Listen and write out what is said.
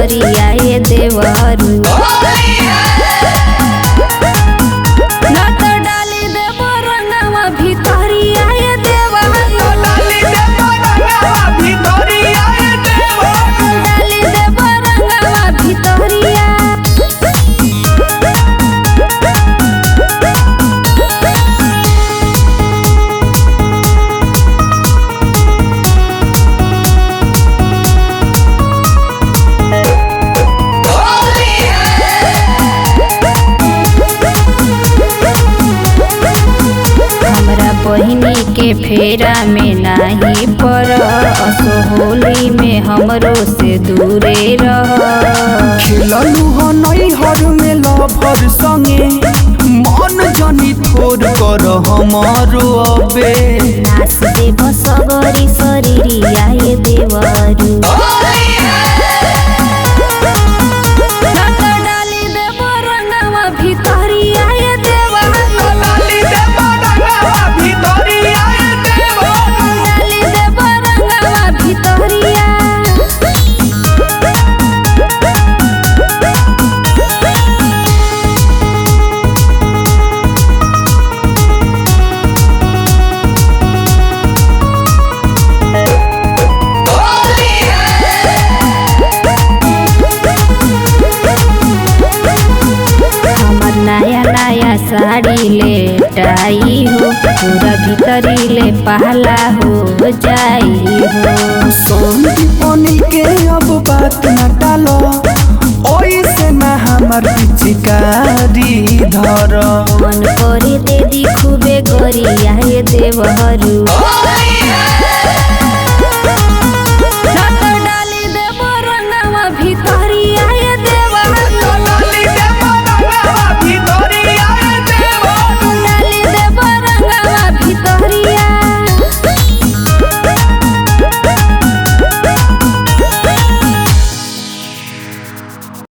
गरिया ये देवरू ना तो डाली देव रंगवा भितरिया ये देवरू डाली देव रंगवा भितरिया बहिनी के फेरा में नाही पर असो होली में हमरो से दूरे रह खेललू हो नई हर में लभर संगे मन जनी थोर कर हमारो अबे नाच देव सगरी शरीरिया ये देवरू ना तो डाली देव रंगवा भितरिया ये देवरू डाली देव रंगवा भितरिया नया नया साड़ी ले टाई हो पूरा भीतरी ले पहला हो जाई हो सोनी पानी के अब बात न टालो ओइसे न हमर पिचकारी धर मन करे दे दी खूबे गरिया ये देवरू